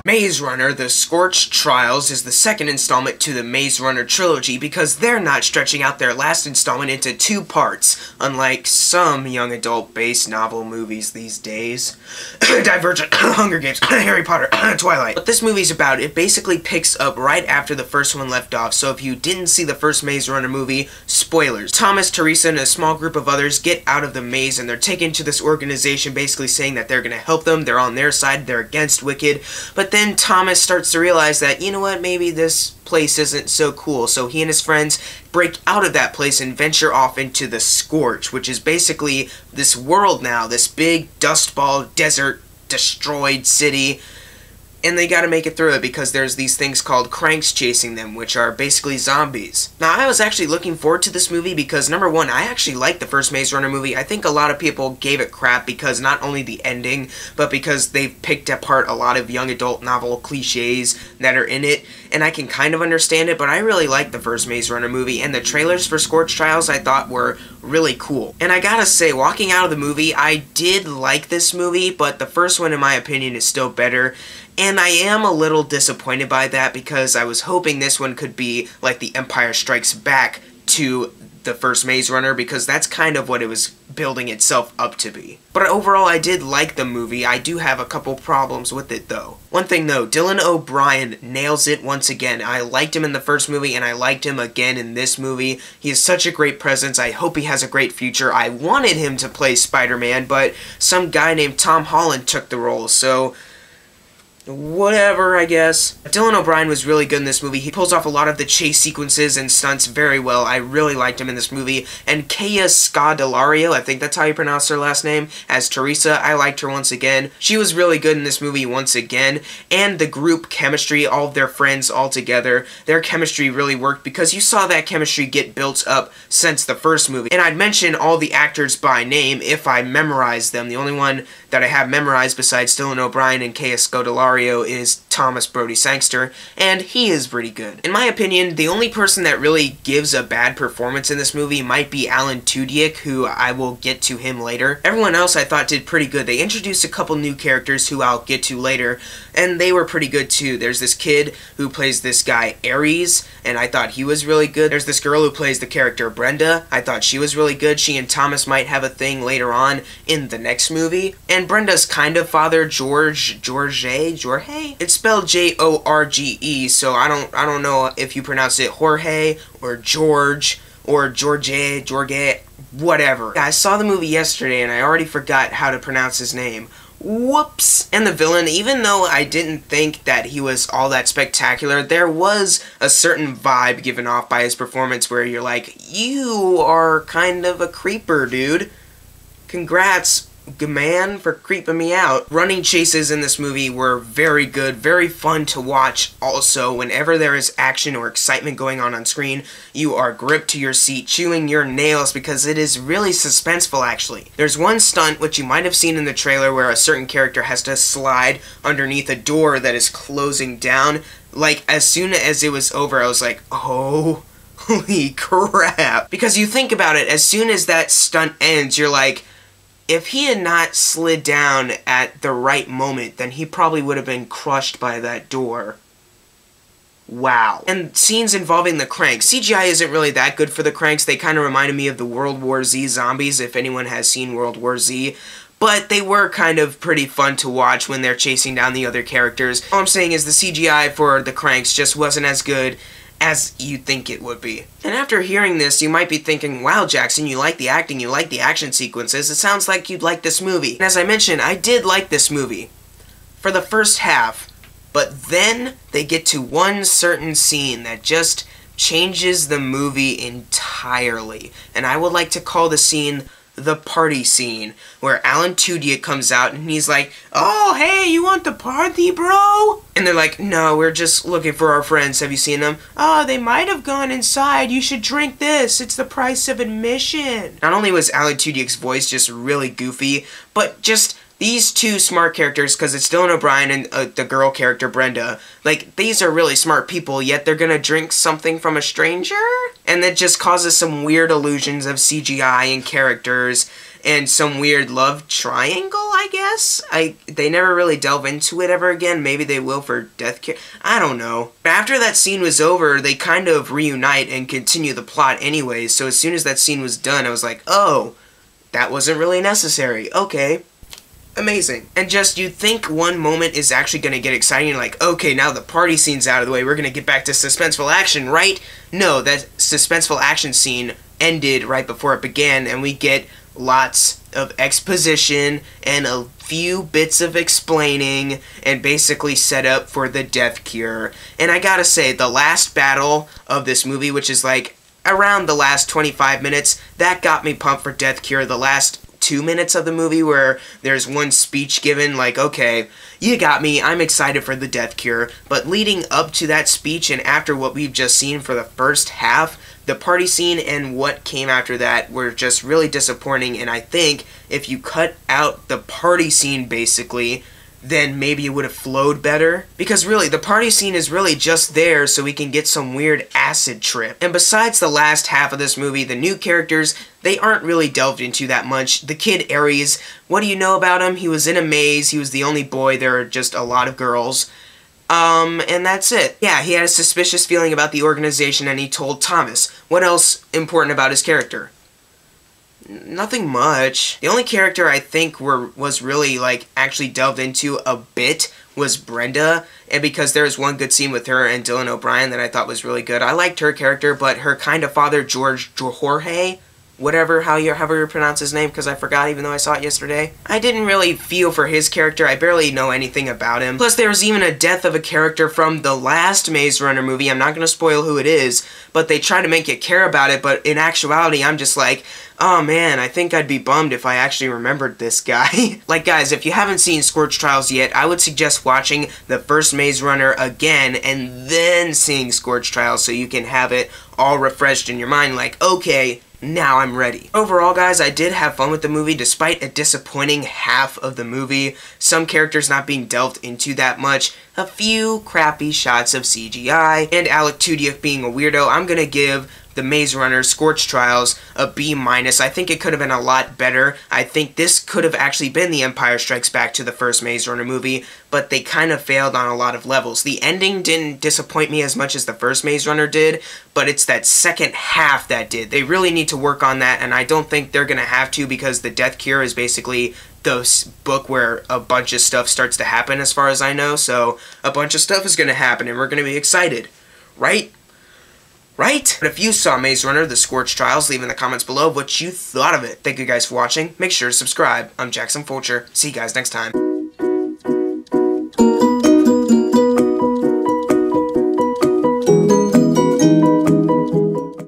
Maze Runner: The Scorch Trials is the second installment to the Maze Runner trilogy because they're not stretching out their last installment into 2 parts, unlike some young adult-based novel movies these days. Divergent, Hunger Games, Harry Potter, Twilight. What this movie's about, it basically picks up right after the first one left off, so if you didn't see the first Maze Runner movie, spoilers. Thomas, Teresa, and a small group of others get out of the maze and they're taken to this organization basically saying that they're gonna help them, they're on their side, they're against Wicked, but then Thomas starts to realize that, you know what, maybe this place isn't so cool, so he and his friends break out of that place and venture off into the Scorch, which is basically this world now, this big dust ball desert destroyed city, and they gotta make it through it because there's these things called cranks chasing them, which are basically zombies. Now, I was actually looking forward to this movie because, number one, I actually liked the first Maze Runner movie. I think a lot of people gave it crap because not only the ending, but because they've picked apart a lot of young adult novel cliches that are in it, and I can kind of understand it, but I really liked the first Maze Runner movie, and the trailers for Scorch Trials I thought were really cool. And I gotta say, walking out of the movie, I did like this movie, but the first one, in my opinion, is still better. And I am a little disappointed by that because I was hoping this one could be like The Empire Strikes Back to the first Maze Runner because that's kind of what it was building itself up to be. But overall, I did like the movie. I do have a couple problems with it though. One thing though, Dylan O'Brien nails it once again. I liked him in the first movie and I liked him again in this movie. He has such a great presence. I hope he has a great future. I wanted him to play Spider-Man, but some guy named Tom Holland took the role, so whatever, I guess. Dylan O'Brien was really good in this movie. He pulls off a lot of the chase sequences and stunts very well. I really liked him in this movie. And Kaya Scodelario, I think that's how you pronounce her last name, as Teresa, I liked her once again. She was really good in this movie once again. And the group chemistry, all of their friends all together, their chemistry really worked because you saw that chemistry get built up since the first movie. And I'd mention all the actors by name if I memorized them. The only one that I have memorized besides Dylan O'Brien and Kaya Scodelario is Thomas Brody Sangster, and he is pretty good. In my opinion, the only person that really gives a bad performance in this movie might be Alan Tudyk, who I will get to him later. Everyone else I thought did pretty good. They introduced a couple new characters who I'll get to later, and they were pretty good too. There's this kid who plays this guy Aries, and I thought he was really good. There's this girl who plays the character Brenda. I thought she was really good. She and Thomas might have a thing later on in the next movie. And Brenda's kind of father, Jorge? It's spelled J-O-R-G-E, so I don't know if you pronounce it Jorge or George or Jorge, whatever. I saw the movie yesterday and I already forgot how to pronounce his name. Whoops! And the villain, even though I didn't think that he was all that spectacular, there was a certain vibe given off by his performance where you're like, you are kind of a creeper, dude. Congrats, man, for creeping me out. Running chases in this movie were very good, very fun to watch. Also, whenever there is action or excitement going on screen, you are gripped to your seat, chewing your nails because it is really suspenseful, actually. There's one stunt, which you might have seen in the trailer, where a certain character has to slide underneath a door that is closing down. Like, as soon as it was over, I was like, oh, holy crap. Because you think about it, as soon as that stunt ends, you're like, if he had not slid down at the right moment, then he probably would have been crushed by that door. Wow. And scenes involving the cranks. CGI isn't really that good for the cranks. They kind of reminded me of the World War Z zombies, if anyone has seen World War Z. But they were kind of pretty fun to watch when they're chasing down the other characters. All I'm saying is the CGI for the cranks just wasn't as good as you'd think it would be. And after hearing this, you might be thinking, wow, Jackson, you like the acting, you like the action sequences, it sounds like you'd like this movie. And as I mentioned, I did like this movie for the first half, but then they get to one certain scene that just changes the movie entirely. And I would like to call the scene the party scene, where Alan Tudyk comes out and he's like, oh, hey, you want the party, bro? And they're like, no, we're just looking for our friends. Have you seen them? Oh, they might have gone inside. You should drink this. It's the price of admission. Not only was Alan Tudyk's voice just really goofy, but just these two smart characters, because it's Dylan O'Brien and the girl character, Brenda, like, these are really smart people, yet they're gonna drink something from a stranger? And that just causes some weird illusions of CGI and characters, and some weird love triangle, I guess? They never really delve into it ever again. Maybe they will for Death Cure. I don't know. But after that scene was over, they kind of reunite and continue the plot anyways, so as soon as that scene was done, I was like, oh, that wasn't really necessary. Okay. Amazing. And just, you'd think one moment is actually going to get exciting, like, okay, now the party scene's out of the way, we're going to get back to suspenseful action, right? No, that suspenseful action scene ended right before it began, and we get lots of exposition and a few bits of explaining and basically set up for the Death Cure. And I gotta say, the last battle of this movie, which is like around the last 25 minutes, that got me pumped for Death Cure. The last 2 minutes of the movie where there's one speech given, like, okay, you got me, I'm excited for the Death Cure. But leading up to that speech and after what we've just seen for the first half, the party scene and what came after that were just really disappointing, and I think if you cut out the party scene, basically, then maybe it would have flowed better. Because really, the party scene is really just there so we can get some weird acid trip. And besides the last half of this movie, the new characters, they aren't really delved into that much. The kid Aries, what do you know about him? He was in a maze, he was the only boy, there are just a lot of girls. And that's it. Yeah, he had a suspicious feeling about the organization and he told Thomas. What else important about his character? Nothing much. The only character I think was really, like, actually delved into a bit was Brenda, and because there was one good scene with her and Dylan O'Brien that I thought was really good. I liked her character, but her kind of father, Jorge, whatever, however you pronounce his name, because I forgot even though I saw it yesterday. I didn't really feel for his character. I barely know anything about him. Plus, there was even a death of a character from the last Maze Runner movie. I'm not going to spoil who it is, but they try to make you care about it, but in actuality, I'm just like, oh man, I think I'd be bummed if I actually remembered this guy. Like, guys, if you haven't seen Scorch Trials yet, I would suggest watching the first Maze Runner again and then seeing Scorch Trials so you can have it all refreshed in your mind, like, okay, now I'm ready. Overall, guys, I did have fun with the movie despite a disappointing half of the movie, some characters not being delved into that much, a few crappy shots of CGI, and Alec Tudyk being a weirdo. I'm gonna give the Maze Runner Scorch Trials a B-. I think it could have been a lot better. I think this could have actually been the Empire Strikes Back to the first Maze Runner movie, but they kind of failed on a lot of levels. The ending didn't disappoint me as much as the first Maze Runner did, but it's that second half that did. They really need to work on that, and I don't think they're gonna have to because the Death Cure is basically the book where a bunch of stuff starts to happen as far as I know, so a bunch of stuff is gonna happen and we're gonna be excited, right? Right? But if you saw Maze Runner, the Scorch Trials, leave in the comments below what you thought of it. Thank you guys for watching. Make sure to subscribe. I'm Jackson Fulcher. See you guys next time.